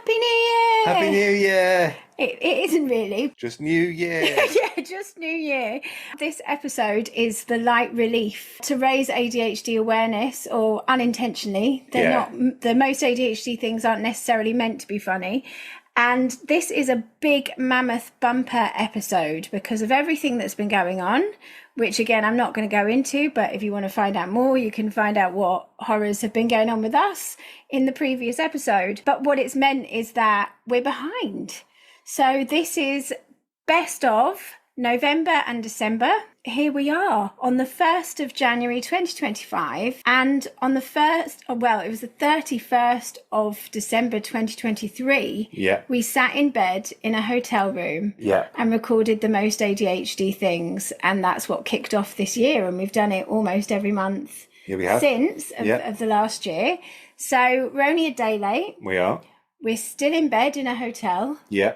Happy New Year! Happy New Year! It isn't really. Just New Year. Yeah, just New Year. This episode is the light relief to raise ADHD awareness, or unintentionally. They're not. The most ADHD things aren't necessarily meant to be funny. And this is a big mammoth bumper episode because of everything that's been going on, which again, I'm not going to go into, but if you want to find out more, you can find out what horrors have been going on with us in the previous episode. But what it's meant is that we're behind. So this is best of November and December. Here we are on the 1st of January 2025, and on the 31st of December 2023, we sat in bed in a hotel room and recorded the most ADHD things, and that's what kicked off this year, and we've done it almost every month since of the last year. So we're only a day late. We are. We're still in bed in a hotel. Yeah.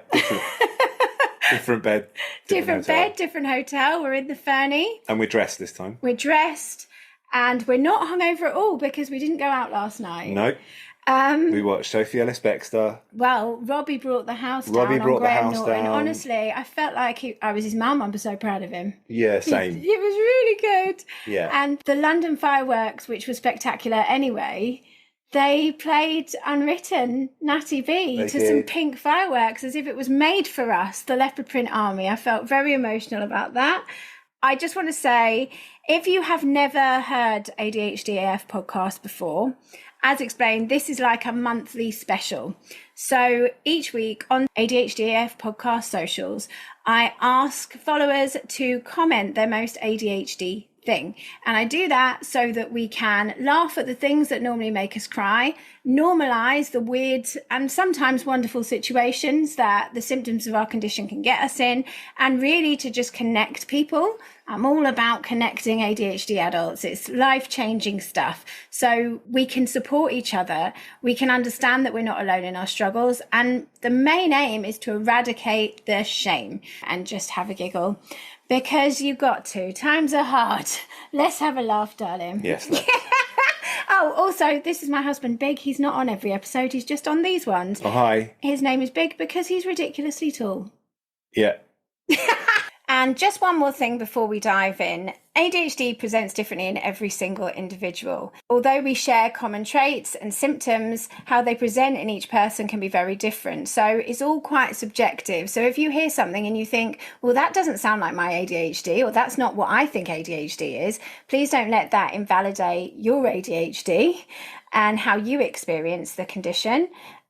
Different bed. Different bed, different hotel. We're in the Fernie. And we're dressed this time. We're dressed and we're not hungover at all because we didn't go out last night. No. We watched Sophie Ellis-Bextor. Well, Robbie brought the house down. And honestly, I felt like I was his mum. I'm so proud of him. Yeah, same. It was really good. Yeah. And the London fireworks, which was spectacular anyway, they played Unwritten, Natty B, some pink fireworks as if it was made for us, the Leopard Print Army. I felt very emotional about that. I just want to say, if you have never heard ADHD AF podcast before, as explained, this is like a monthly special. So each week on ADHD AF podcast socials, I ask followers to comment their most ADHD thing. And I do that so that we can laugh at the things that normally make us cry, normalize the weird and sometimes wonderful situations that the symptoms of our condition can get us in, and really to just connect people. I'm all about connecting ADHD adults. It's life-changing stuff. So we can support each other. We can understand that we're not alone in our struggles. And the main aim is to eradicate the shame and just have a giggle. Because you've got to. Times are hard. Let's have a laugh, darling. Yes. Oh, also, this is my husband, Big. He's not on every episode. He's just on these ones. Oh, hi. His name is Big because he's ridiculously tall. Yeah. And just one more thing before we dive in. ADHD presents differently in every single individual. Although we share common traits and symptoms, how they present in each person can be very different. So it's all quite subjective. So if you hear something and you think, well, that doesn't sound like my ADHD, or that's not what I think ADHD is, please don't let that invalidate your ADHD and how you experience the condition.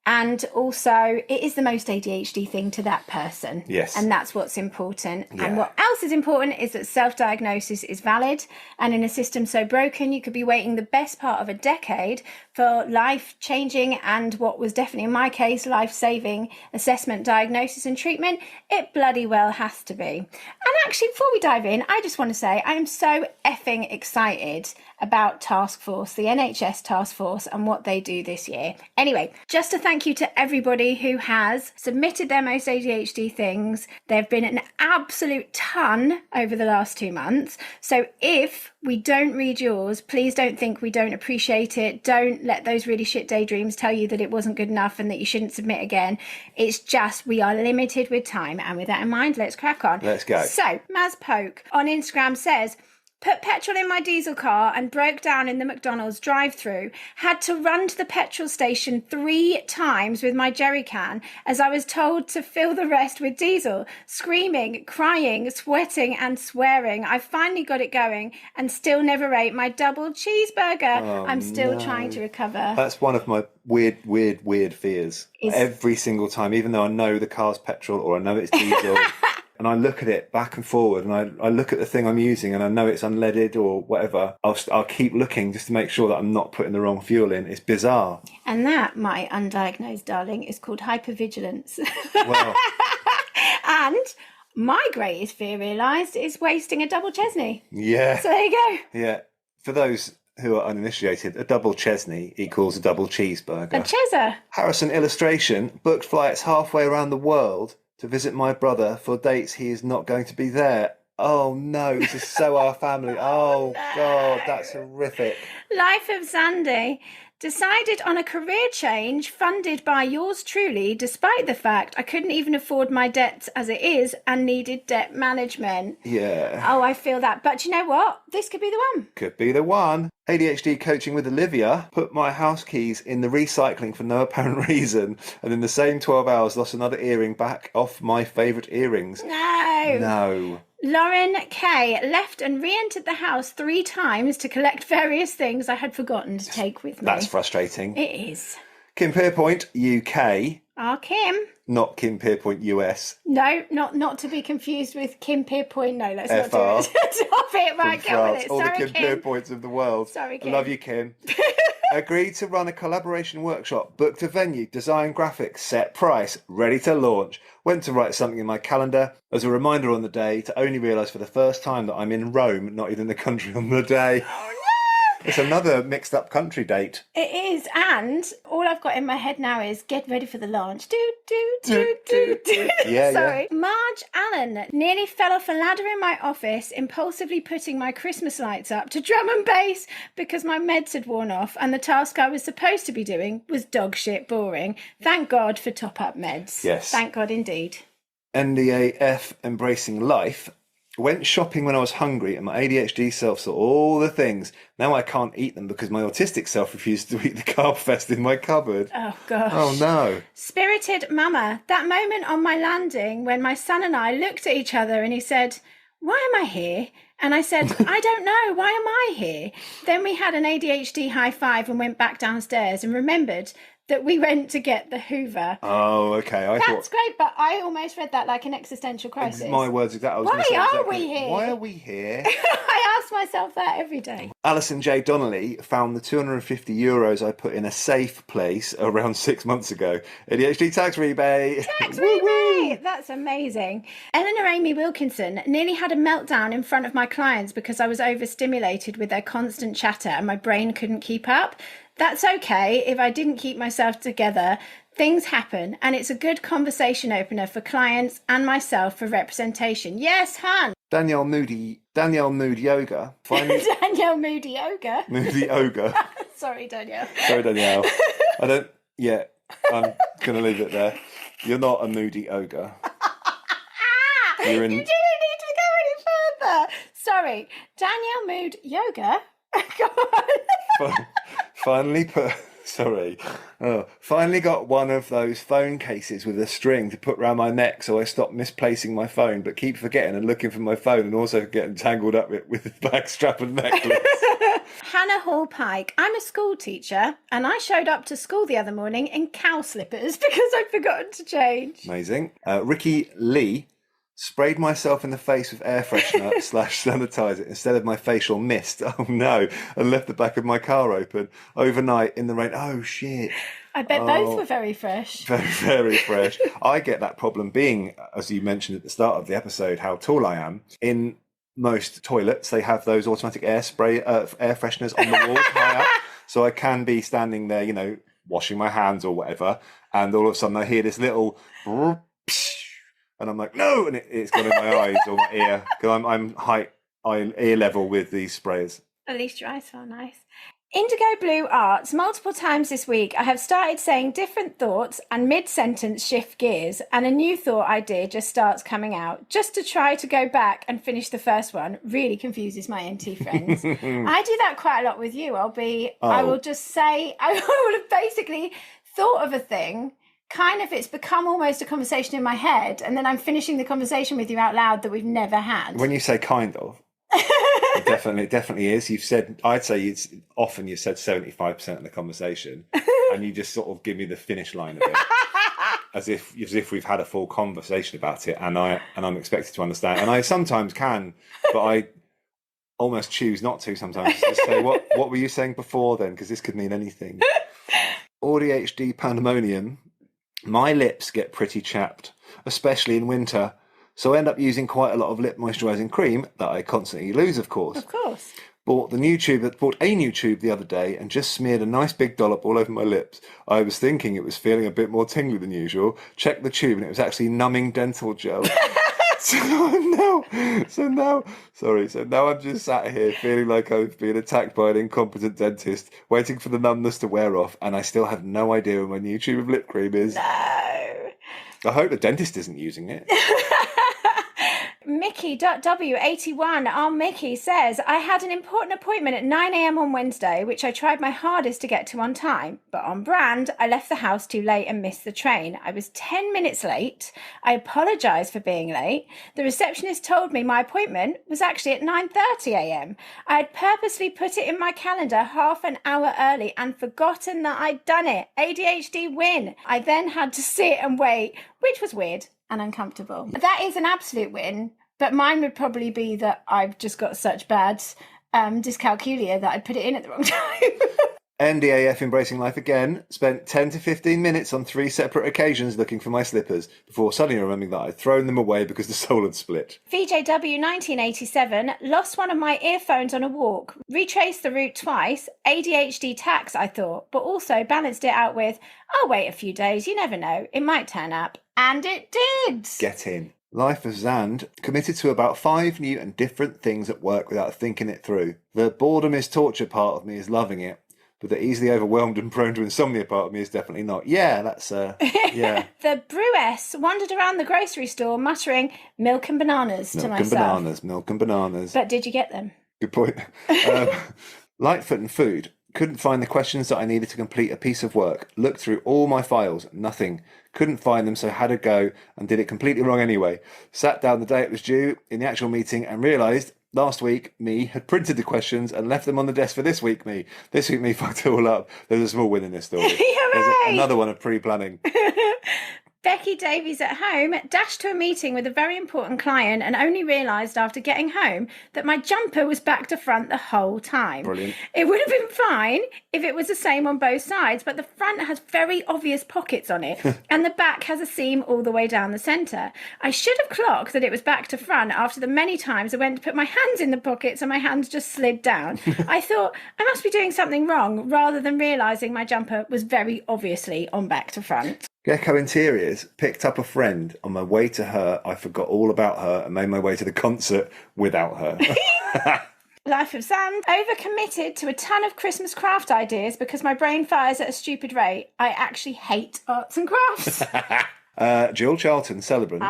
And also, it is the most ADHD thing to that person. Yes. And that's what's important. Yeah. And what else is important is that self-diagnosis is valid. And in a system so broken, you could be waiting the best part of a decade for life-changing and what was definitely, in my case, life-saving assessment, diagnosis and treatment. It bloody well has to be. And actually, before we dive in, I just want to say I am so effing excited about Task Force, the NHS Task Force, and what they do this year. Anyway, just a thank you to everybody who has submitted their most ADHD things. There have been an absolute ton over the last 2 months. So if we don't read yours, please don't think we don't appreciate it. Don't let those really shit daydreams tell you that it wasn't good enough and that you shouldn't submit again. It's just we are limited with time. And with that in mind, let's crack on. Let's go. So Maz Poke on Instagram says, put petrol in my diesel car and broke down in the McDonald's drive-through. Had to run to the petrol station 3 times with my jerry can as I was told to fill the rest with diesel. Screaming, crying, sweating and swearing. I finally got it going and still never ate my double cheeseburger. Oh, I'm still trying to recover. That's one of my weird fears. Every single time, even though I know the car's petrol or I know it's diesel. And I look at it back and forward, and I look at the thing I'm using, and I know it's unleaded or whatever. I'll keep looking just to make sure that I'm not putting the wrong fuel in. It's bizarre. And that, my undiagnosed darling, is called hypervigilance. Well, and my greatest fear, realised, is wasting a double Chesney. Yeah. So there you go. Yeah. For those who are uninitiated, a double Chesney equals a double cheeseburger. A Chesa. Harrison illustration, booked flights halfway around the world to visit my brother for dates he is not going to be there. Oh no, this is so our family. Oh no. God, that's horrific. Life of Sandy. Decided on a career change funded by yours truly, despite the fact I couldn't even afford my debts as it is and needed debt management. Yeah. Oh, I feel that. But you know what? This could be the one. Could be the one. ADHD coaching with Olivia. Put my house keys in the recycling for no apparent reason, and in the same 12 hours lost another earring back off my favourite earrings. No. Lauren K. left and re-entered the house 3 times to collect various things I had forgotten to take with me. That's frustrating. It is. Kim Pierpoint, UK. Kim. Not Kim Pierpoint, US. No, not to be confused with Kim Pierpoint. No, let's FR. not do it. Stop it, right, go with it. All Sorry, the Kim Pierpoints of the world. Sorry, Kim. I love you, Kim. Agreed to run a collaboration workshop, booked a venue, design graphics, set price, ready to launch. Went to write something in my calendar as a reminder on the day to only realise for the first time that I'm in Rome, not even the country on the day. Oh, no! It's another mixed up country date. It is, and all I've got in my head now is get ready for the launch. Do. Yeah, Sorry. Yeah. Marge Allen nearly fell off a ladder in my office, impulsively putting my Christmas lights up to drum and bass because my meds had worn off and the task I was supposed to be doing was dog shit boring. Thank God for top-up meds. Yes. Thank God indeed. NDAF Embracing Life. Went shopping when I was hungry and my ADHD self saw all the things. Now I can't eat them because my autistic self refused to eat the carb fest in my cupboard. Oh, gosh. Oh, no. Spirited Mama. That moment on my landing when my son and I looked at each other and he said, "Why am I here?" And I said, "I don't know. Why am I here?" Then we had an ADHD high five and went back downstairs and remembered that we went to get the Hoover. Oh, okay. That's great, but I almost read that like an existential crisis. My words exactly. Why are we here? Why are we here? I ask myself that every day. Alison J. Donnelly found the €250 I put in a safe place around 6 months ago. ADHD tax rebate. Tax rebate! That's amazing. Eleanor Amy Wilkinson nearly had a meltdown in front of my clients because I was overstimulated with their constant chatter and my brain couldn't keep up. That's okay if I didn't keep myself together. Things happen, and it's a good conversation opener for clients and myself for representation. Yes, hun. Danielle Mood Yoga. Danielle Moody Yoga. Moody Yoga. Sorry, Danielle. I'm going to leave it there. You're not a moody ogre. You didn't need to go any further. Sorry, Danielle Mood Yoga. Go on. Finally got one of those phone cases with a string to put round my neck so I stop misplacing my phone but keep forgetting and looking for my phone and also getting tangled up with the bag strap and necklace. Hannah Hall Pike. I'm a school teacher and I showed up to school the other morning in cow slippers because I'd forgotten to change. Amazing. Ricky Lee. Sprayed myself in the face with air freshener / sanitizer instead of my facial mist. Oh no. And left the back of my car open overnight in the rain. Oh shit. I bet both were very fresh. Very, very fresh. I get that problem being, as you mentioned at the start of the episode, how tall I am. In most toilets, they have those automatic air fresheners on the walls high up. So I can be standing there, washing my hands or whatever. And all of a sudden I hear this little... And I'm like, no, and it's gone in my eyes or my ear because I'm ear level with these sprayers. At least your eyes feel nice. Indigo Blue Arts. Multiple times this week, I have started saying different thoughts and mid-sentence shift gears, and a new thought idea just starts coming out. Just to try to go back and finish the first one really confuses my NT friends. I do that quite a lot with you. I will just say, I will have basically thought of a thing. Kind of, it's become almost a conversation in my head, and then I'm finishing the conversation with you out loud that we've never had. When you say kind of, it definitely is. I'd say you've said 75% of the conversation, and you just sort of give me the finish line of it, as if we've had a full conversation about it, and I'm expected to understand. And I sometimes can, but I almost choose not to sometimes. Just say, what were you saying before then? Because this could mean anything. ADHD Pandemonium. My lips get pretty chapped, especially in winter, so I end up using quite a lot of lip moisturising cream that I constantly lose, of course. Of course. Bought a new tube the other day and just smeared a nice big dollop all over my lips. I was thinking it was feeling a bit more tingly than usual. Checked the tube and it was actually numbing dental gel. So now I'm just sat here feeling like I've been attacked by an incompetent dentist, waiting for the numbness to wear off, and I still have no idea where my new tube of lip cream is. No. I hope the dentist isn't using it. Mickey.w81, our Mickey says, I had an important appointment at 9 a.m. on Wednesday, which I tried my hardest to get to on time. But on brand, I left the house too late and missed the train. I was 10 minutes late. I apologise for being late. The receptionist told me my appointment was actually at 9:30 a.m. I had purposely put it in my calendar half an hour early and forgotten that I'd done it. ADHD win. I then had to sit and wait, which was weird and uncomfortable. That is an absolute win, but mine would probably be that I've just got such bad dyscalculia that I put it in at the wrong time. NDAF Embracing Life Again spent 10 to 15 minutes on 3 separate occasions looking for my slippers before suddenly remembering that I'd thrown them away because the sole had split. VJW 1987 lost one of my earphones on a walk, retraced the route twice, ADHD tax I thought, but also balanced it out with, I'll wait a few days, you never know, it might turn up. And it did! Get in. Life of Zand committed to about 5 new and different things at work without thinking it through. The boredom is torture part of me is loving it, but the easily overwhelmed and prone to insomnia part of me is definitely not. Yeah, that's, yeah. The Brewess wandered around the grocery store muttering, milk and bananas to myself. Milk and bananas. But did you get them? Good point. Lightfoot and Food. Couldn't find the questions that I needed to complete a piece of work. Looked through all my files. Nothing. Couldn't find them, so had a go and did it completely wrong anyway. Sat down the day it was due in the actual meeting and realised last week me had printed the questions and left them on the desk for this week me. This week me fucked it all up. There's a small win in this story. There's another one of pre-planning. Becky Davies at home dashed to a meeting with a very important client and only realised after getting home that my jumper was back to front the whole time. Brilliant. It would have been fine if it was the same on both sides, but the front has very obvious pockets on it and the back has a seam all the way down the centre. I should have clocked that it was back to front after the many times I went to put my hands in the pockets and my hands just slid down. I thought I must be doing something wrong rather than realising my jumper was very obviously on back to front. Gecko Interiors picked up a friend. On my way to her, I forgot all about her and made my way to the concert without her. Life of Sand. Overcommitted to a ton of Christmas craft ideas because my brain fires at a stupid rate. I actually hate arts and crafts. Jill Charlton, celebrant.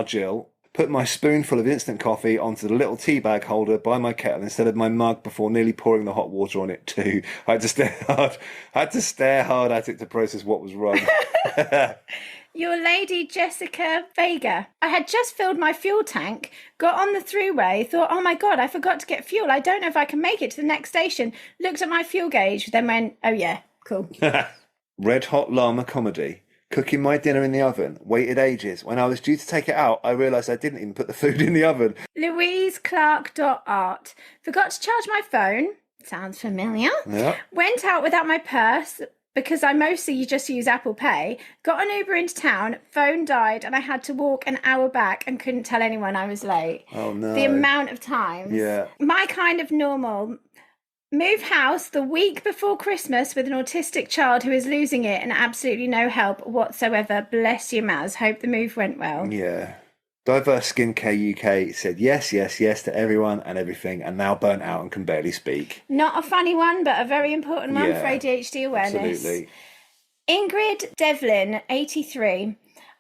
Jill. Put my spoonful of instant coffee onto the little tea bag holder by my kettle instead of my mug before nearly pouring the hot water on it too. I had to stare hard at it to process what was wrong. Your lady Jessica Vega. I had just filled my fuel tank, got on the throughway, thought, oh my God, I forgot to get fuel. I don't know if I can make it to the next station. Looked at my fuel gauge, then went, oh yeah, cool. Red Hot Llama Comedy. Cooking my dinner in the oven. Waited ages. When I was due to take it out, I realised I didn't even put the food in the oven. LouiseClark.art. Forgot to charge my phone. Sounds familiar. Yeah. Went out without my purse because I mostly just use Apple Pay. Got an Uber into town. Phone died and I had to walk an hour back and couldn't tell anyone I was late. Oh no. The amount of times. Yeah. My kind of normal. Move house the week before Christmas with an autistic child who is losing it and absolutely no help whatsoever. Bless you, Maz. Hope the move went well. Yeah. Diverse Skincare UK said yes to everyone and everything and now burnt out and can barely speak. Not a funny one, but a very important one for ADHD awareness. Absolutely. Ingrid Devlin, 83.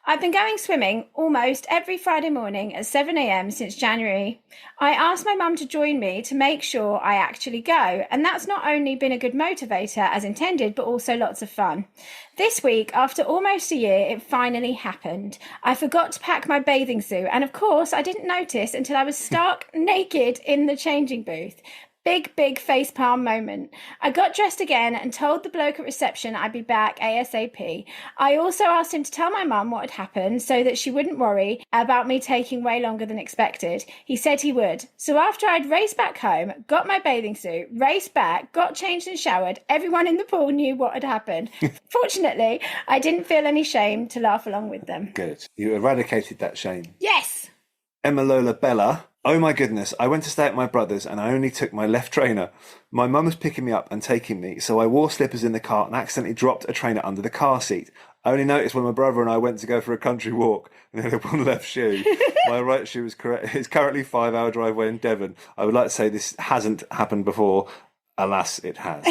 I've been going swimming almost every Friday morning at 7 a.m. since January. I asked my mum to join me to make sure I actually go, and that's not only been a good motivator as intended, but also lots of fun. This week, after almost a year, it finally happened. I forgot to pack my bathing suit, and of course, I didn't notice until I was stark naked in the changing booth. Big facepalm moment. I got dressed again and told the bloke at reception I'd be back ASAP. I also asked him to tell my mum what had happened so that she wouldn't worry about me taking way longer than expected. He said he would. So after I'd raced back home, got my bathing suit, raced back, got changed and showered, everyone in the pool knew what had happened. Fortunately, I didn't feel any shame to laugh along with them. Good. You eradicated that shame. Yes! Emma Lola Bella. Oh my goodness, I went to stay at my brother's and I only took my left trainer. My mum was picking me up and taking me, so I wore slippers in the car and accidentally dropped a trainer under the car seat. I only noticed when my brother and I went to go for a country walk and had one left shoe. My right shoe was correct. It's currently 5-hour drive away in Devon. I would like to say this hasn't happened before. Alas, it has.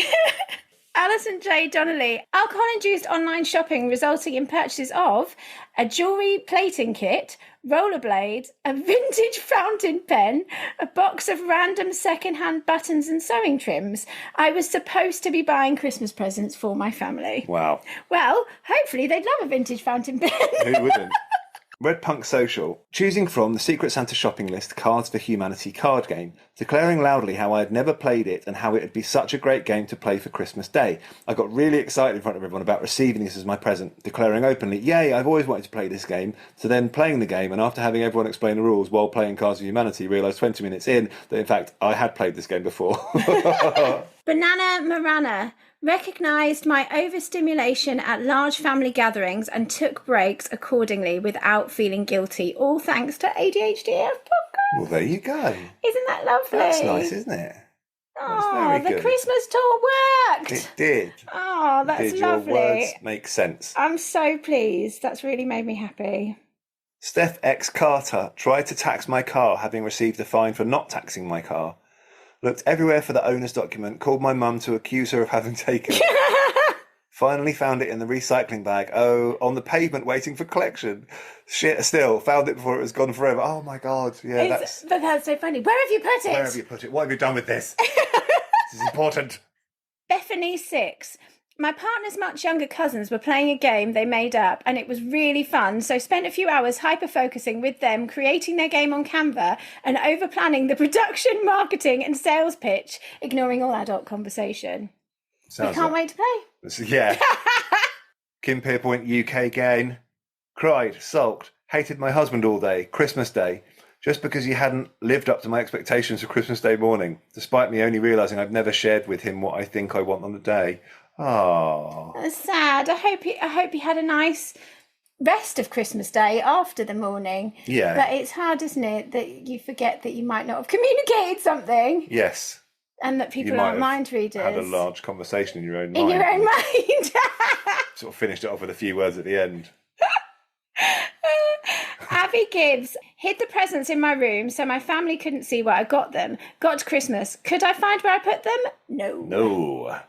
Alison J. Donnelly. Alcohol-induced online shopping resulting in purchases of a jewellery plating kit, rollerblades, a vintage fountain pen, a box of random second-hand buttons and sewing trims. I was supposed to be buying Christmas presents for my family. Wow. Well, hopefully they'd love a vintage fountain pen. Who wouldn't? Red Punk Social, choosing from the Secret Santa shopping list Cards for Humanity card game, declaring loudly how I had never played it and how it would be such a great game to play for Christmas Day. I got really excited in front of everyone about receiving this as my present, declaring openly, yay, I've always wanted to play this game, to then playing the game, and after having everyone explain the rules while playing Cards for Humanity, realised 20 minutes in that in fact I had played this game before. Banana Marana recognised my overstimulation at large family gatherings and took breaks accordingly without feeling guilty. All thanks to ADHD podcast. Well, there you go. Isn't that lovely? That's nice, isn't it? Oh, the good. Christmas tour worked. It did. Oh, that's did. lovely. Your words make sense. I'm so pleased. That's really made me happy. Steph X Carter tried to tax my car, having received a fine for not taxing my car. Looked everywhere for the owner's document, called my mum to accuse her of having taken it. Finally found it in the recycling bag. Oh, on the pavement waiting for collection. Shit, still, found it before it was gone forever. Oh my God. Yeah, But that's so funny. Where have you put it? Where have you put it? What have you done with this? This is important. Bethany 6. My partner's much younger cousins were playing a game they made up and it was really fun, so spent a few hours hyper-focusing with them, creating their game on Canva and over-planning the production, marketing and sales pitch, ignoring all adult conversation. We can't wait to play. Yeah. Kim Pierpoint UK again. Cried, sulked, hated my husband all day, Christmas Day, just because he hadn't lived up to my expectations for Christmas Day morning, despite me only realising I'd never shared with him what I think I want on the day. Oh, that's sad. I hope he had a nice rest of Christmas Day after the morning. Yeah. But it's hard, isn't it, that you forget that you might not have communicated something. Yes. And that people aren't mind readers. Had a large conversation in your own mind. In your own mind. Sort of finished it off with a few words at the end. Abby Gibbs hid the presents in my room so my family couldn't see where I got them. Got to Christmas. Could I find where I put them? No.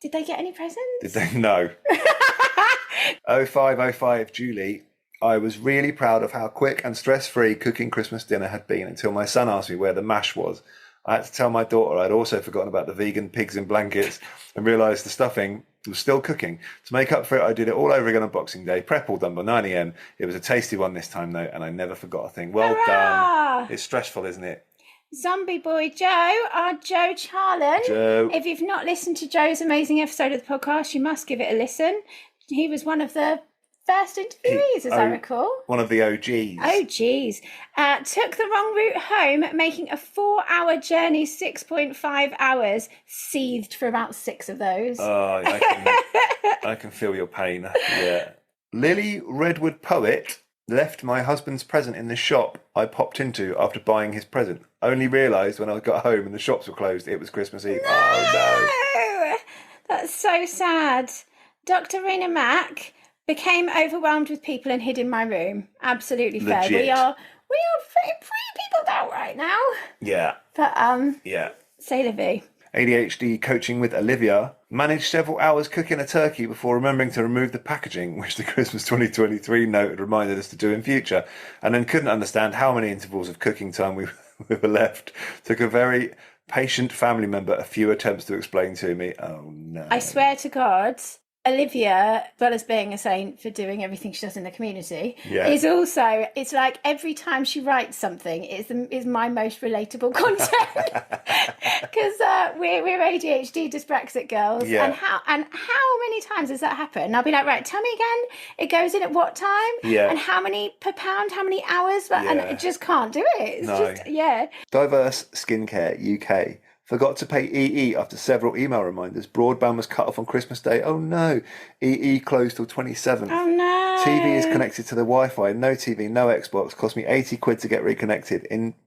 Did they get any presents? Did they? No. 0505 Julie. I was really proud of how quick and stress-free cooking Christmas dinner had been until my son asked me where the mash was. I had to tell my daughter I'd also forgotten about the vegan pigs in blankets and realised the stuffing was still cooking. To make up for it, I did it all over again on Boxing Day. Prep all done by 9 a.m. It was a tasty one this time, though, and I never forgot a thing. Well done. It's stressful, isn't it? Zombie Boy Joe, our Joe Charlan. Joe. If you've not listened to Joe's amazing episode of the podcast, you must give it a listen. He was one of the first interviewees, as I recall. One of the OGs. OGs. Took the wrong route home, making a 4-hour journey, 6.5 hours, seethed for about 6 of those. Oh, I can feel your pain. Yeah. Lily Redwood Poet left my husband's present in the shop I popped into after buying his present. Only realised when I got home and the shops were closed, it was Christmas Eve. No! Oh, no. That's so sad. Dr. Rena Mack became overwhelmed with people and hid in my room. Absolutely fair. Legit. We are pretty peopled out right now. Yeah. But yeah. Say Livy. ADHD coaching with Olivia. Managed several hours cooking a turkey before remembering to remove the packaging, which the Christmas 2023 note had reminded us to do in future, and then couldn't understand how many intervals of cooking time we were left. Took a very patient family member a few attempts to explain to me. Oh no. I swear to God, Olivia, as well as being a saint for doing everything she does in the community, is also, it's like every time she writes something is my most relatable content. Because we're ADHD dyspraxic girls. Yeah. And how many times does that happen? And I'll be like, right, tell me again, it goes in at what time? Yeah. And how many per pound, how many hours? And it just can't do it. It's just, Diverse Skincare UK. Forgot to pay EE after several email reminders. Broadband was cut off on Christmas Day. Oh no. EE closed till 27th. Oh no. TV is connected to the Wi-Fi. No TV, no Xbox. Cost me 80 quid to get reconnected.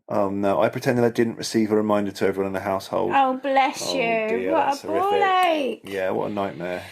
Oh no. I pretended I didn't receive a reminder to everyone in the household. Oh bless you. Dear, what a ball ache. Yeah, what a nightmare.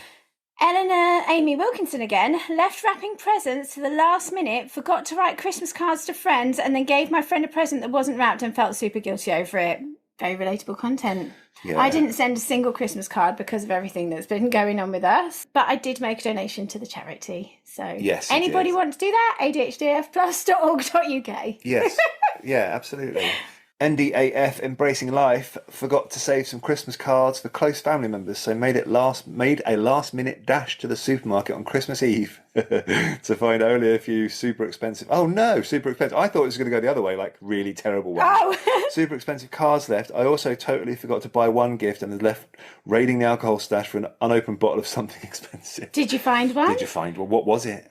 Eleanor Amy Wilkinson again, left wrapping presents to the last minute, forgot to write Christmas cards to friends, and then gave my friend a present that wasn't wrapped and felt super guilty over it. Very relatable content. Yeah. I didn't send a single Christmas card because of everything that's been going on with us, but I did make a donation to the charity. So yes, anybody want to do that? ADHDFplus.org.uk. Yes. Yeah, absolutely. NDAF Embracing Life forgot to save some Christmas cards for close family members, so made a last minute dash to the supermarket on Christmas Eve to find only a few super expensive. Oh no, super expensive! I thought it was going to go the other way, like really terrible ones. Oh. Super expensive cards left. I also totally forgot to buy one gift and was left raiding the alcohol stash for an unopened bottle of something expensive. Did you find one? Did you find one? What was it?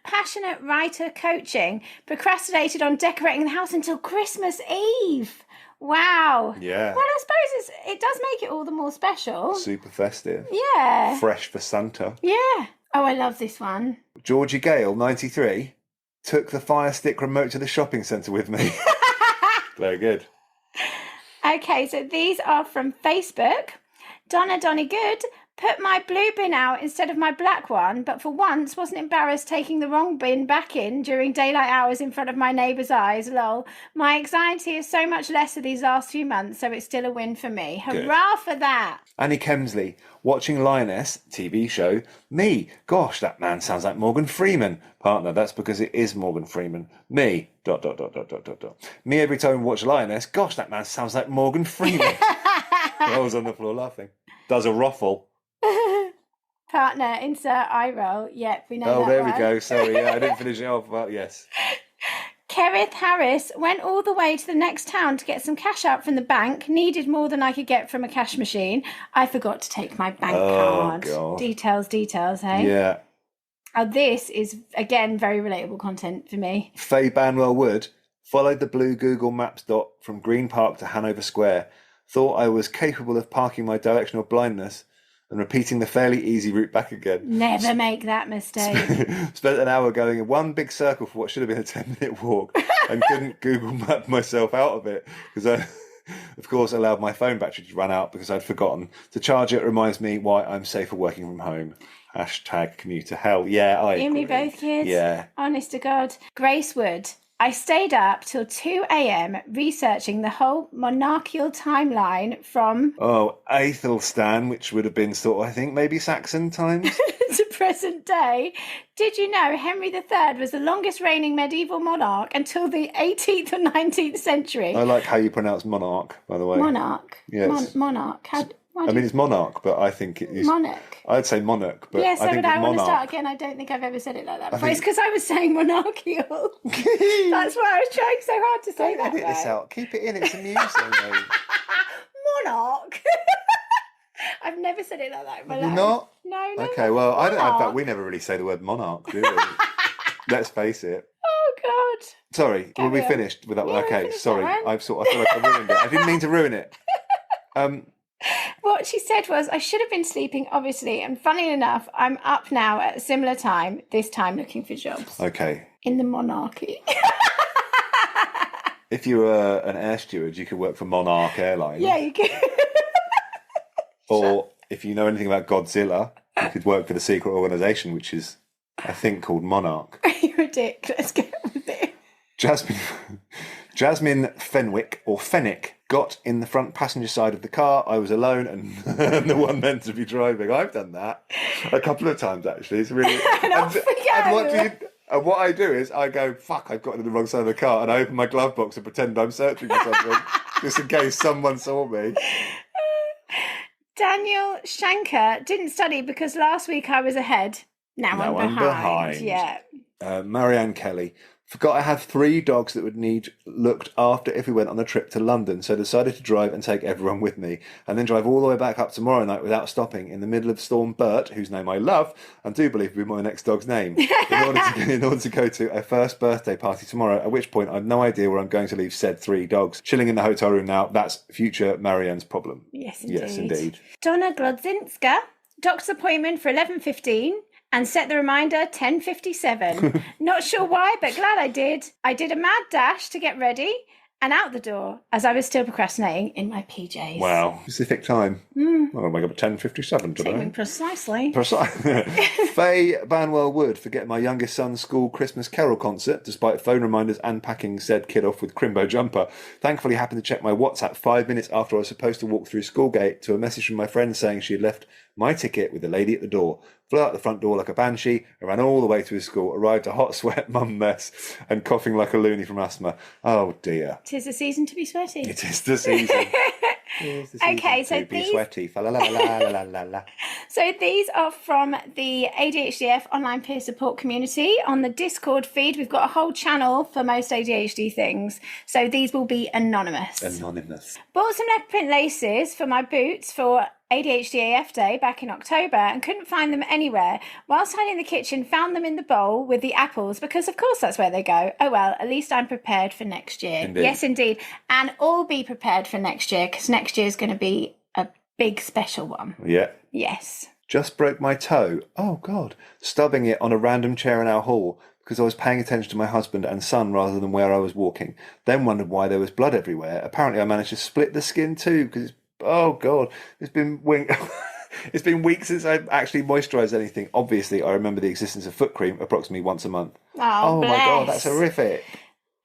Passionate writer coaching procrastinated on decorating the house until Christmas Eve. Wow. Yeah. Well, I suppose it does make it all the more special. Super festive. Yeah. Fresh for Santa. Yeah. Oh, I love this one. Georgie Gale, 93, took the Fire Stick remote to the shopping centre with me. Very good. Okay, so these are from Facebook. Donny Good. Put my blue bin out instead of my black one, but for once wasn't embarrassed taking the wrong bin back in during daylight hours in front of my neighbour's eyes. Lol. My anxiety is so much lesser these last few months, so it's still a win for me. Hurrah for that. Annie Kemsley, watching Lioness, TV show. Me, gosh, that man sounds like Morgan Freeman. Partner, that's because it is Morgan Freeman. Me, ... Me every time we watch Lioness, gosh, that man sounds like Morgan Freeman. I was on the floor laughing. Does a ruffle. Partner, insert eye roll. Yep, we know that. Oh, there one. we go. Sorry, yeah, I didn't finish it off, but yes. Kerith Harris went all the way to the next town to get some cash out from the bank. Needed more than I could get from a cash machine. I forgot to take my bank card. God. Details, hey? Yeah. Oh, this is, again, very relatable content for me. Faye Banwell Wood followed the blue Google Maps dot from Green Park to Hanover Square. Thought I was capable of parking my directional blindness and repeating the fairly easy route back again. Never make that mistake. Spent an hour going in one big circle for what should have been a 10-minute walk and couldn't Google map myself out of it because I, of course, allowed my phone battery to run out because I'd forgotten to charge it. Reminds me why I'm safer working from home. # commuter hell. Yeah, I agree. You and me both, kids. Yeah. Honest to God. Grace Wood. I stayed up till 2 a.m. researching the whole monarchical timeline from... Athelstan, which would have been sort of, I think, maybe Saxon times. to present day. Did you know Henry III was the longest reigning medieval monarch until the 18th or 19th century? I like how you pronounce monarch, by the way. Monarch. Yes. Monarch. I mean, it's monarch, but I think it is... Monarch. I'd say monarch, but yes, I think but I want monarch. to start again. I don't think I've ever said it like that before. It's because I was saying monarchical. That's why I was trying so hard to say that. Edit this out. Keep it in. It's amusing. Monarch. I've never said it like that in my life. You're not? No. Okay, well, I don't. In fact, we never really say the word monarch, do we? Let's face it. Oh God. Sorry, were we finished with that one? Yeah, okay, sorry. I feel like I ruined it. I didn't mean to ruin it. What she said was, I should have been sleeping, obviously, and funny enough, I'm up now at a similar time, this time looking for jobs. Okay. In the monarchy. If you were an air steward, you could work for Monarch Airlines. Yeah, you could. Or if you know anything about Godzilla, you could work for the secret organisation, which is, I think, called Monarch. You're a dick. Let's get on with it. Jasmine Fenwick, or Fenwick, got in the front passenger side of the car. I was alone and the one meant to be driving. I've done that a couple of times, actually. It's really... and what I do is I go, fuck, I've got in the wrong side of the car, and I open my glove box and pretend I'm searching for something, just in case someone saw me. Daniel Shanker didn't study because last week I was ahead. Now I'm behind. Yeah. Marianne Kelly. Forgot I have 3 dogs that would need looked after if we went on a trip to London, so decided to drive and take everyone with me, and then drive all the way back up tomorrow night without stopping in the middle of Storm Bert, whose name I love, and do believe will be my next dog's name, in order to go to a first birthday party tomorrow, at which point I have no idea where I'm going to leave said 3 dogs. Chilling in the hotel room now, that's future Marianne's problem. Yes, indeed. Yes, indeed. Donna Glodzinska, doctor's appointment for 11:15. And set the reminder 10:57. Not sure why, but glad I did. I did a mad dash to get ready and out the door as I was still procrastinating in my PJs. Wow. Specific time. Oh my God, 10:57 today. Precisely. Faye Banwell Wood for getting my youngest son's school Christmas Carol concert, despite phone reminders and packing said kid off with Crimbo jumper. Thankfully happened to check my WhatsApp 5 minutes after I was supposed to walk through school gate to a message from my friend saying she had left my ticket with the lady at the door. Flew out the front door like a banshee and ran all the way to his school, arrived a hot sweat mum mess and coughing like a loony from asthma. Oh dear. 'Tis the season to be sweaty. It is the season. Okay, so be sweaty. La, la, la, la, la, la. So these are from the ADHDF online peer support community on the Discord feed. We've got a whole channel for most ADHD things. So these will be anonymous. Bought some leopard print laces for my boots for ADHD AF Day back in October and couldn't find them anywhere. Whilst hiding in the kitchen, found them in the bowl with the apples because of course that's where they go. Oh well, at least I'm prepared for next year. Indeed. Yes, indeed. And all be prepared for next year because next year is going to be a big special one. Yeah. Yes. Just broke my toe. Oh God. Stubbing it on a random chair in our hall because I was paying attention to my husband and son rather than where I was walking. Then wondered why there was blood everywhere. Apparently I managed to split the skin too because oh God, it's been weeks since I've actually moisturised anything. Obviously, I remember the existence of foot cream approximately once a month. Oh my God, that's horrific.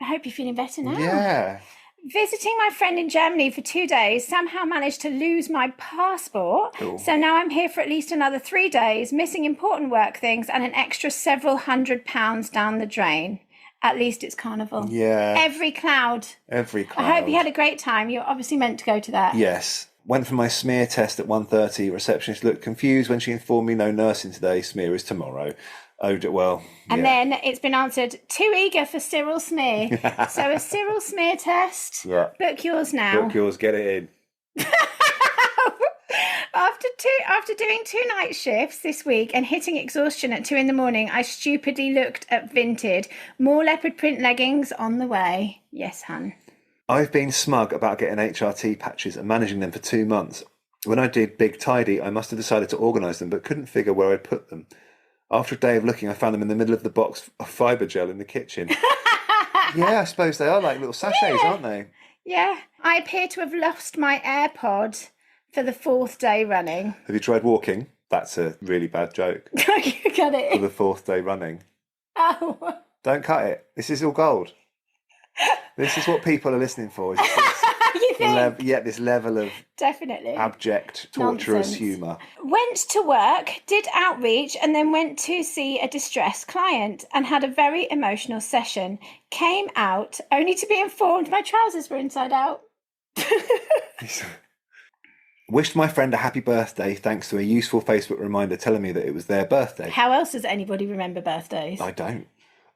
I hope you're feeling better now. Yeah. Visiting my friend in Germany for 2 days, somehow managed to lose my passport. Cool. So now I'm here for at least another 3 days, missing important work things and an extra several £100 down the drain. At least it's carnival. Yeah. Every cloud. I hope you had a great time. You're obviously meant to go to that. Yes. Went for my smear test at 1:30. Receptionist looked confused when she informed me no nursing today. Smear is tomorrow. Oh, well. And then it's been answered, too eager for Cyril smear. So a Cyril smear test. Yeah. Book yours now. Book yours, get it in. After doing 2 night shifts this week and hitting exhaustion at 2 a.m, I stupidly looked at Vinted. More leopard print leggings on the way. Yes, hun. I've been smug about getting HRT patches and managing them for 2 months. When I did Big Tidy, I must have decided to organise them, but couldn't figure where I'd put them. After a day of looking, I found them in the middle of the box of fibre gel in the kitchen. Yeah, I suppose they are like little sachets, aren't they? Yeah. I appear to have lost my AirPod for the 4th day running. Have you tried walking? That's a really bad joke. You got it. For the 4th day running. Oh. Don't cut it. This is all gold. This is what people are listening for. You think? This level of definitely abject, torturous nonsense. humour. Went to work, did outreach, and then went to see a distressed client and had a very emotional session. Came out only to be informed my trousers were inside out. Wished my friend a happy birthday thanks to a useful Facebook reminder telling me that it was their birthday. How else does anybody remember birthdays? I don't.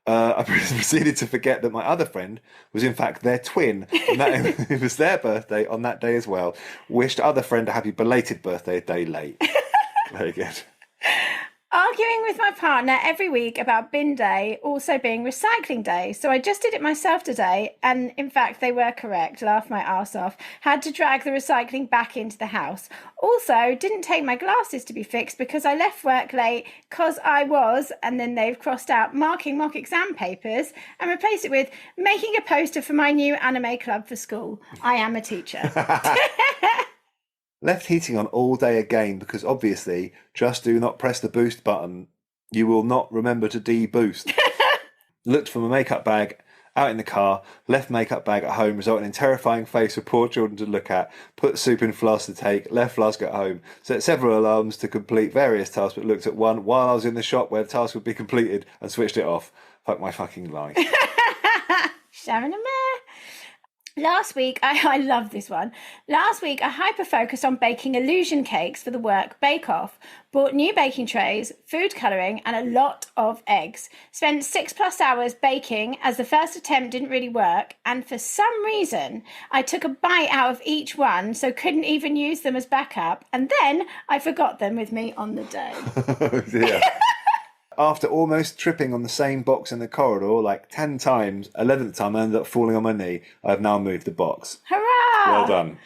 I proceeded to forget that my other friend was in fact their twin, and that it was their birthday on that day as well. Wished other friend a happy belated birthday a day late. Very good. Arguing with my partner every week about bin day also being recycling day. So I just did it myself today. And in fact, they were correct. Laughed my arse off. Had to drag the recycling back into the house. Also, didn't take my glasses to be fixed because I left work late because I was, and then they've crossed out, marking mock exam papers and replaced it with making a poster for my new anime club for school. I am a teacher. Left heating on all day again because obviously just do not press the boost button. You will not remember to de-boost. Looked for my makeup bag out in the car, left makeup bag at home, resulting in terrifying face for poor children to look at, put soup in flask to take, left flask at home, set several alarms to complete various tasks but looked at one while I was in the shop where the task would be completed and switched it off. Fuck my fucking life. Sharon and Mare. Last week, I love this one. Last week, I hyper-focused on baking illusion cakes for the work bake-off. Bought new baking trays, food colouring, and a lot of eggs. Spent 6+ hours baking as the first attempt didn't really work. And for some reason, I took a bite out of each one, so couldn't even use them as backup. And then I forgot them with me on the day. Oh dear. After almost tripping on the same box in the corridor like 10 times, 11th time I ended up falling on my knee. I have now moved the box. Hurrah! Well done.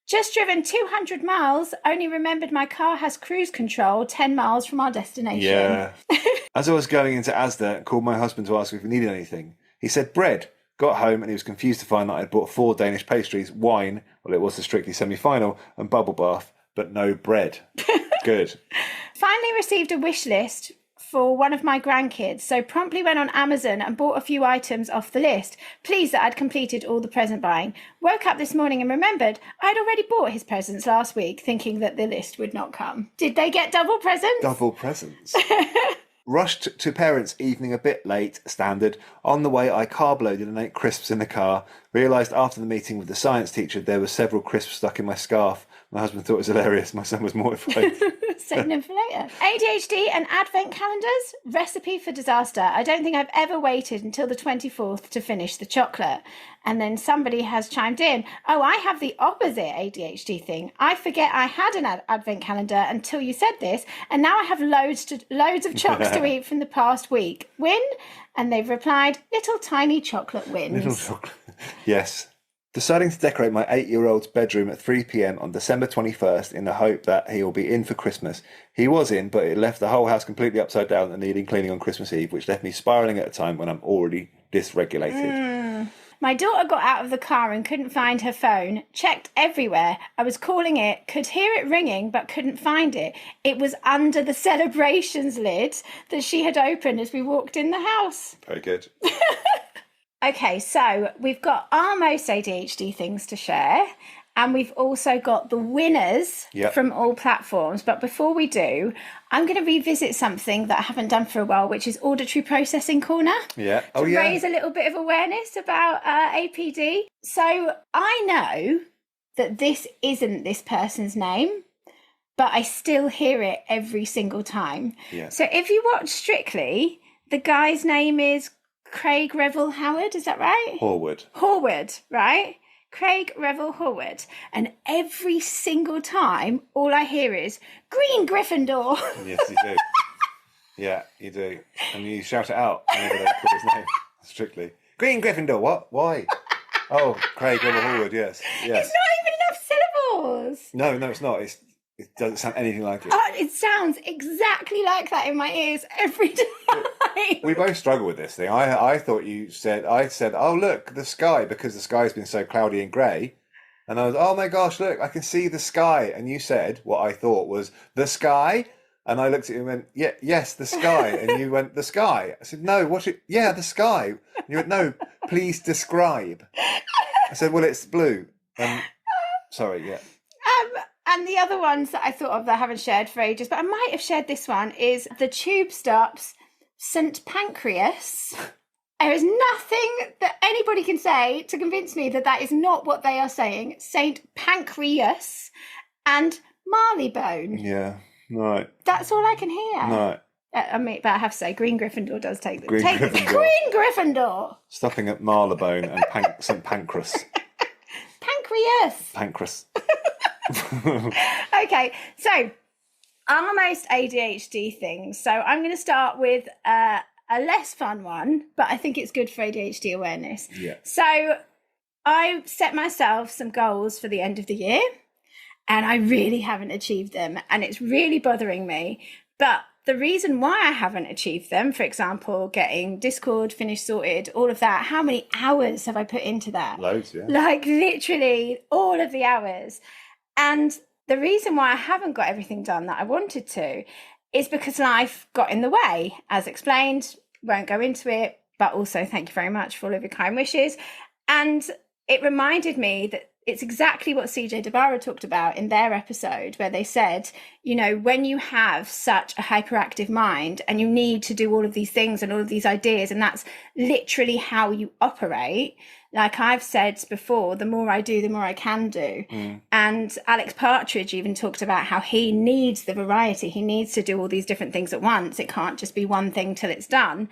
Just driven 200 miles, only remembered my car has cruise control 10 miles from our destination. Yeah. As I was going into Asda, called my husband to ask if he needed anything. He said, bread. Got home and he was confused to find that I'd bought 4 Danish pastries, wine, well, it was the strictly semi-final, and bubble bath, but no bread. Good. Finally received a wish list for one of my grandkids, so promptly went on Amazon and bought a few items off the list, pleased that I'd completed all the present buying. Woke up this morning and remembered I'd already bought his presents last week, thinking that the list would not come. Did they get double presents? Double presents. Rushed to parents' evening a bit late, standard. On the way, I carb loaded and ate crisps in the car. Realised after the meeting with the science teacher there were several crisps stuck in my scarf. My husband thought it was hilarious. My son was mortified. Saving them for later. ADHD and advent calendars, recipe for disaster. I don't think I've ever waited until the 24th to finish the chocolate. And then somebody has chimed in, oh, I have the opposite ADHD thing. I forget I had an advent calendar until you said this, and now I have loads of chocolates to eat from the past week. Win? And they've replied, little tiny chocolate wins. Little chocolate. Yes. Deciding to decorate my 8-year-old's bedroom at 3 p.m. on December 21st in the hope that he will be in for Christmas. He was in, but it left the whole house completely upside down and needing cleaning on Christmas Eve, which left me spiralling at a time when I'm already dysregulated. My daughter got out of the car and couldn't find her phone. Checked everywhere. I was calling it, could hear it ringing, but couldn't find it. It was under the celebrations lid that she had opened as we walked in the house. Very good. Okay, so we've got our most ADHD things to share, and we've also got the winners from all platforms. But before we do, I'm going to revisit something that I haven't done for a while, which is auditory processing corner. Yeah. To raise a little bit of awareness about APD. So I know that this isn't this person's name, but I still hear it every single time. Yeah. So if you watch Strictly, the guy's name is Craig Revel Howard, is that right? Horwood, right? Craig Revel Horwood. And every single time, all I hear is, Green Gryffindor. Yes, you do. Yeah, you do. And you shout it out whenever they put his name, strictly. Green Gryffindor, what? Why? Oh, Craig Revel Horwood, yes. It's not even enough syllables. No, it's not. It doesn't sound anything like it. Oh, it sounds exactly like that in my ears every time. We both struggle with this thing. I thought I said, oh, look, the sky, because the sky's been so cloudy and grey. And I was, oh my gosh, look, I can see the sky. And you said what I thought was the sky. And I looked at you and went, yeah, yes, the sky. And you went, the sky. I said, no, yeah, the sky. And you went, no, please describe. I said, well, it's blue. Sorry, yeah. And the other ones that I thought of that I haven't shared for ages, but I might have shared this one, is the tube stops St. Pancreas. There is nothing that anybody can say to convince me that that is not what they are saying. St. Pancreas and Marleybone. Yeah, right. That's all I can hear. Right. But I have to say, Green Gryffindor does take the Green Gryffindor. Stopping at Marleybone and St. Pancras. Pancreas. Okay, so our most ADHD things. So I'm going to start with a less fun one, but I think it's good for ADHD awareness. Yeah. So I set myself some goals for the end of the year, and I really haven't achieved them, and it's really bothering me. But the reason why I haven't achieved them, for example, getting Discord finished, sorted, all of that, how many hours have I put into that? Loads, yeah. Like literally all of the hours. And the reason why I haven't got everything done that I wanted to is because life got in the way. As explained, won't go into it, but also thank you very much for all of your kind wishes. And it reminded me that it's exactly what CJ Dabara talked about in their episode, where they said, you know, when you have such a hyperactive mind and you need to do all of these things and all of these ideas, and that's literally how you operate. Like I've said before, the more I do, the more I can do. And Alex Partridge even talked about how he needs the variety. He needs to do all these different things at once. It can't just be one thing till it's done.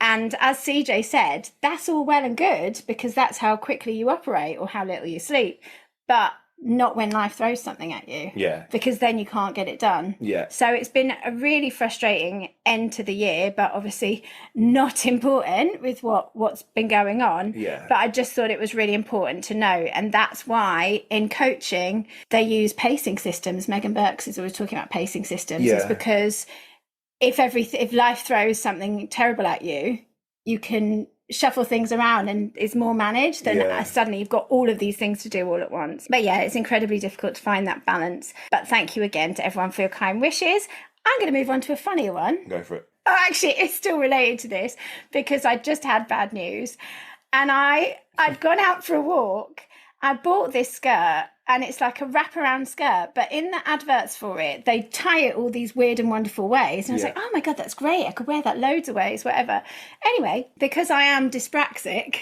And as CJ said, that's all well and good because that's how quickly you operate or how little you sleep, but not when life throws something at you. Yeah. Because then you can't get it done. Yeah. So it's been a really frustrating end to the year, but obviously not important with what's been going on. Yeah. But I just thought it was really important to know. And that's why in coaching, they use pacing systems. Megan Burks is always talking about pacing systems. Yeah. It's because if life throws something terrible at you, you can shuffle things around and is more managed than suddenly you've got all of these things to do all at once. But yeah, it's incredibly difficult to find that balance. But thank you again to everyone for your kind wishes. I'm going to move on to a funnier one. Go for it. Oh, actually, it's still related to this because I just had bad news. And I'd gone out for a walk. I bought this skirt and it's like a wraparound skirt, but in the adverts for it, they tie it all these weird and wonderful ways. And I was like, oh my God, that's great. I could wear that loads of ways, whatever. Anyway, because I am dyspraxic,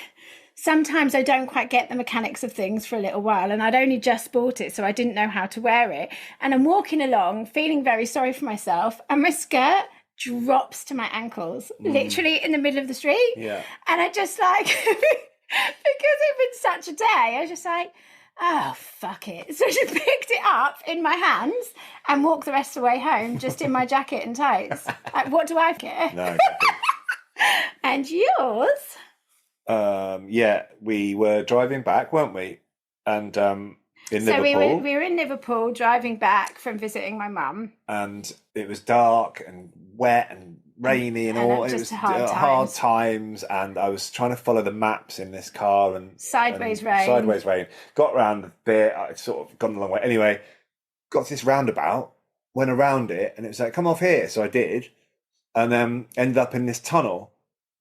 sometimes I don't quite get the mechanics of things for a little while, and I'd only just bought it, so I didn't know how to wear it. And I'm walking along, feeling very sorry for myself, and my skirt drops to my ankles, literally in the middle of the street. Yeah. And I just like, because it'd been such a day, I was just like, oh, fuck it. So I just picked it up in my hands and walked the rest of the way home just in my jacket and tights. Like, what do I care? No, exactly. And yours? Yeah, we were driving back, weren't we? And in Liverpool. We were in Liverpool driving back from visiting my mum. And it was dark and wet and rainy and all. It was hard times. And I was trying to follow the maps in this car and sideways rain. Got round a bit. I'd sort of gone a long way. Anyway, got to this roundabout, went around it, and it was like, come off here. So I did, and then ended up in this tunnel.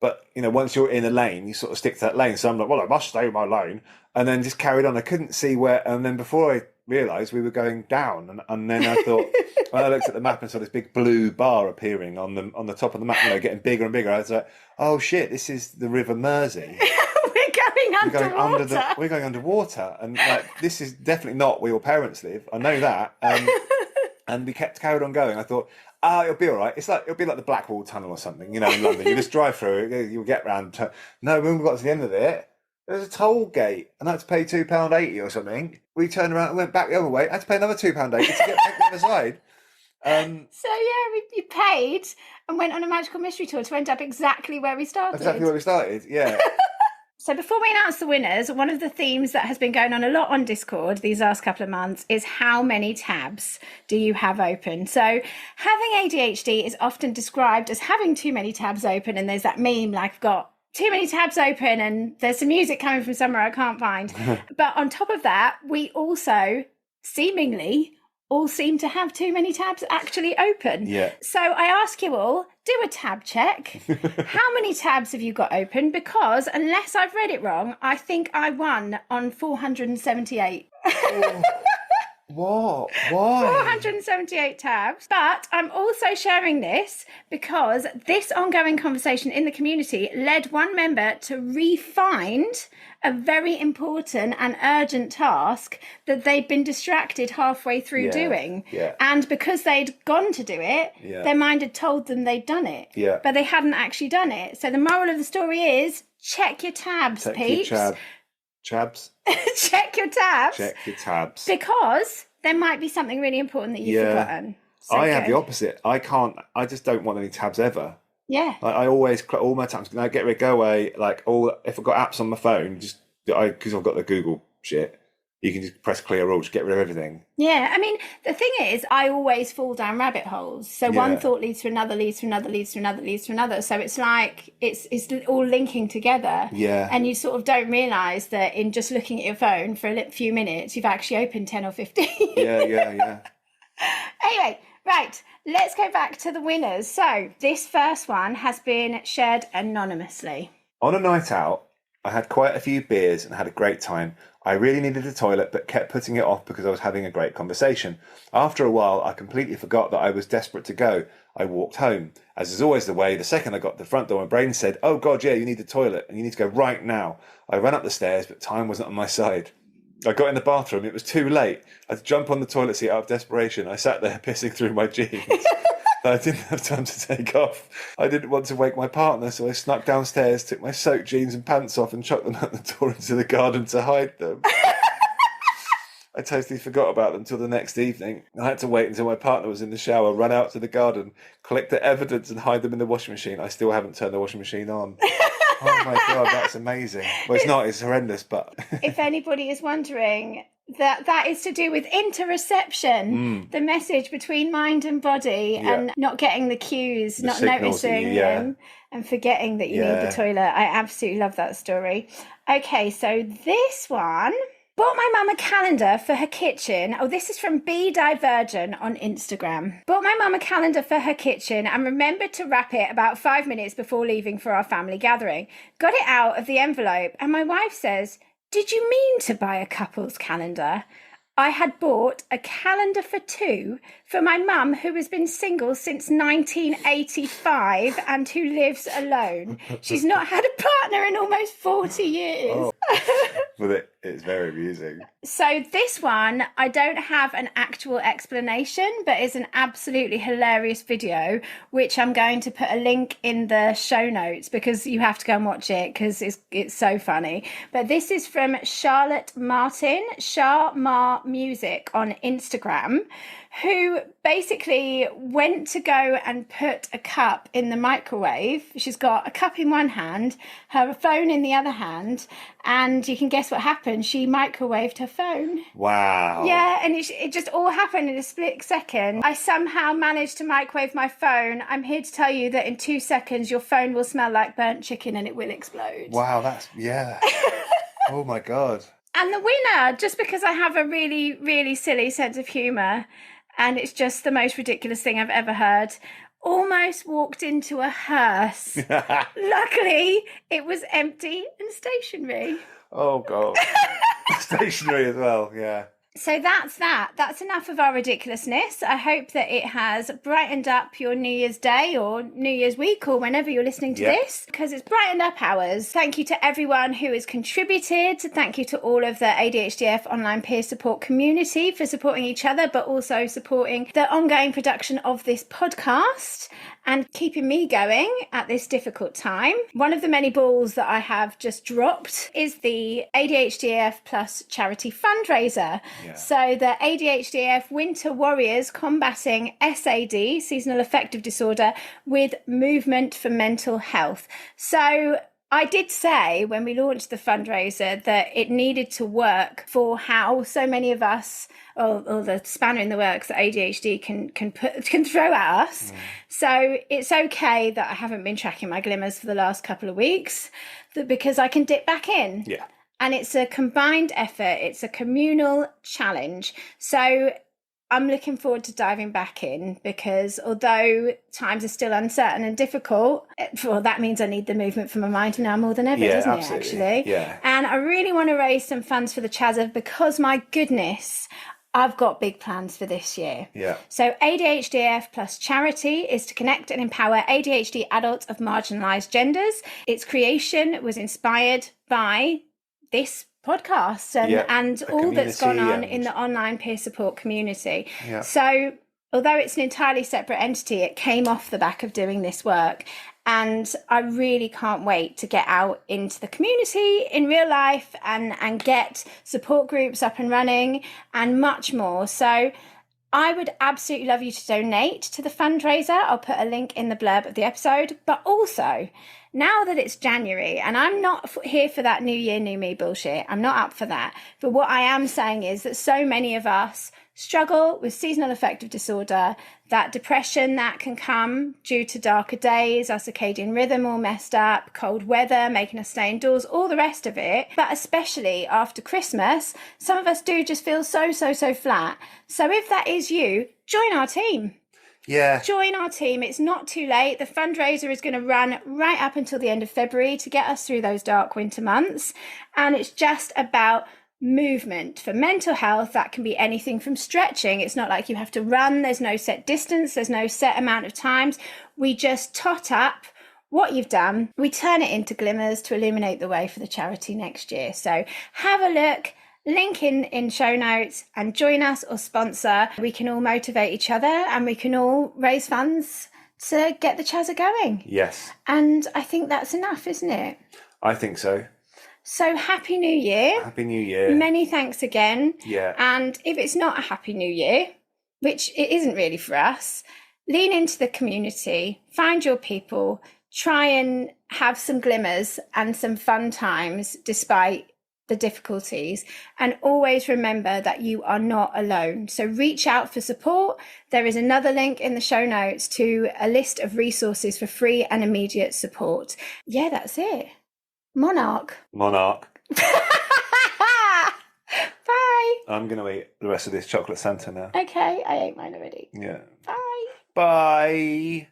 But, you know, once you're in a lane, you sort of stick to that lane. So I'm like, well, I must stay in my lane. And then just carried on. I couldn't see where. And then before I realised, we were going down. And then I thought, when I looked at the map and saw this big blue bar appearing on the top of the map, you know, getting bigger and bigger, I was like, oh, shit, this is the River Mersey. We're going underwater. And like, this is definitely not where your parents live. I know that. And we carried on going. I thought, it'll be all right. It'll be like the Blackwall Tunnel or something, you know, in London. You just drive through it, you'll get round. No, when we got to the end of it, there was a toll gate, and I had to pay £2.80 or something. We turned around and went back the other way. I had to pay another £2.80 to get back the other side. So yeah, we paid and went on a magical mystery tour to end up exactly where we started. Yeah. So before we announce the winners, one of the themes that has been going on a lot on Discord these last couple of months is how many tabs do you have open? So having ADHD is often described as having too many tabs open, and there's that meme like, I've got too many tabs open and there's some music coming from somewhere I can't find. But on top of that, we also seemingly all seem to have too many tabs actually open. Yeah. So I ask you all, do a tab check. How many tabs have you got open? Because unless I've read it wrong, I think I won on 478. Oh, what? Why? 478 tabs. But I'm also sharing this because this ongoing conversation in the community led one member to re-find a very important and urgent task that they'd been distracted halfway through doing. Yeah. And because they'd gone to do it, their mind had told them they'd done it. Yeah. But they hadn't actually done it. So the moral of the story is, check your tabs, peeps. Chabs. Check your tabs. Check your tabs. Because there might be something really important that you've forgotten. So I have the opposite. I just don't want any tabs ever. Yeah. Like, I always, all my tabs, get rid, go away. Like, if I've got apps on my phone, because I've got the Google shit, you can just press clear all, just get rid of everything. Yeah, I mean, the thing is, I always fall down rabbit holes. So one thought leads to another, leads to another, leads to another, leads to another. So it's like, it's all linking together. Yeah. And you sort of don't realise that in just looking at your phone for a few minutes, you've actually opened 10 or 15. Yeah. Anyway, right, let's go back to the winners. So this first one has been shared anonymously. On a night out, I had quite a few beers and had a great time. I really needed a toilet, but kept putting it off because I was having a great conversation. After a while, I completely forgot that I was desperate to go. I walked home. As is always the way, the second I got to the front door, my brain said, oh God, yeah, you need a toilet and you need to go right now. I ran up the stairs, but time wasn't on my side. I got in the bathroom. It was too late. I had to jump on the toilet seat out of desperation. I sat there pissing through my jeans. I didn't have time to take off. I didn't want to wake my partner, so I snuck downstairs, took my soaked jeans and pants off and chucked them out the door into the garden to hide them. I totally forgot about them till the next evening. I had to wait until my partner was in the shower, run out to the garden, collect the evidence and hide them in the washing machine. I still haven't turned the washing machine on. Oh my God, that's amazing. Well, it's not, it's horrendous, but... If anybody is wondering That is to do with interoception, the message between mind and body, and not getting the cues, not noticing and forgetting that you need the toilet. I absolutely love that story. Okay, so this one. Bought my mum a calendar for her kitchen. Oh, this is from B Divergent on Instagram. Bought my mum a calendar for her kitchen and remembered to wrap it about 5 minutes before leaving for our family gathering. Got it out of the envelope and my wife says, "Did you mean to buy a couple's calendar?" I had bought a calendar for two for my mum, who has been single since 1985 and who lives alone. She's not had a partner in almost 40 years. Well, it's very amusing. So this one, I don't have an actual explanation, but it's an absolutely hilarious video, which I'm going to put a link in the show notes because you have to go and watch it because it's so funny. But this is from Charlotte Martin, Char Mar Music on Instagram, who basically went to go and put a cup in the microwave. She's got a cup in one hand, her phone in the other hand, and you can guess what happened. She microwaved her phone. Wow. Yeah, and it just all happened in a split second. I somehow managed to microwave my phone. I'm here to tell you that in 2 seconds, your phone will smell like burnt chicken and it will explode. Wow, oh my God. And the winner, just because I have a really, really silly sense of humour, and it's just the most ridiculous thing I've ever heard, almost walked into a hearse. Luckily, it was empty and stationary. Oh, God. Stationary as well, yeah. So that's that. That's enough of our ridiculousness. I hope that it has brightened up your New Year's Day or New Year's week or whenever you're listening to this, because it's brightened up ours. Thank you to everyone who has contributed. Thank you to all of the ADHDF online peer support community for supporting each other, but also supporting the ongoing production of this podcast and keeping me going at this difficult time. One of the many balls that I have just dropped is the ADHDF Plus charity fundraiser. Yeah. So the ADHDF Winter Warriors combating SAD, seasonal affective disorder, with movement for mental health. So I did say when we launched the fundraiser that it needed to work for how so many of us, or the spanner in the works that ADHD can throw at us. So it's okay that I haven't been tracking my glimmers for the last couple of weeks, because I can dip back in. Yeah. And it's a combined effort. It's a communal challenge. So I'm looking forward to diving back in, because although times are still uncertain and difficult, well, that means I need the movement for my mind now more than ever, doesn't it, actually? Yeah. And I really want to raise some funds for the Chazza because, my goodness, I've got big plans for this year. Yeah. So ADHDF Plus charity is to connect and empower ADHD adults of marginalised genders. Its creation was inspired by this podcast and all that's gone on in the online peer support community. Yeah. So although it's an entirely separate entity, it came off the back of doing this work. And I really can't wait to get out into the community in real life and get support groups up and running and much more. So I would absolutely love you to donate to the fundraiser. I'll put a link in the blurb of the episode. But also, now that it's January, and I'm not here for that New Year, New Me bullshit. I'm not up for that. But what I am saying is that so many of us struggle with seasonal affective disorder, that depression that can come due to darker days, our circadian rhythm all messed up, cold weather making us stay indoors, all the rest of it. But especially after Christmas, some of us do just feel so flat. So if that is you, join our team. Yeah. Join our team. It's not too late. The fundraiser is going to run right up until the end of February to get us through those dark winter months. And it's just about movement for mental health. That can be anything from stretching. It's not like you have to run. There's no set distance. There's no set amount of times. We just tot up what you've done. We turn it into glimmers to illuminate the way for the charity next year. So have a look. Link in show notes and join us or sponsor. We can all motivate each other and we can all raise funds to get the Chazza going. Yes. And I think that's enough, isn't it? I think so. So Happy New Year. Happy New Year. Many thanks again. Yeah. And if it's not a Happy New Year, which it isn't really for us, lean into the community, find your people, try and have some glimmers and some fun times despite the difficulties, and always remember that you are not alone. So reach out for support. There is another link in the show notes to a list of resources for free and immediate support. Yeah, that's it. Monarch. Monarch. Bye. I'm going to eat the rest of this chocolate Santa now. Okay, I ate mine already. Yeah. Bye. Bye.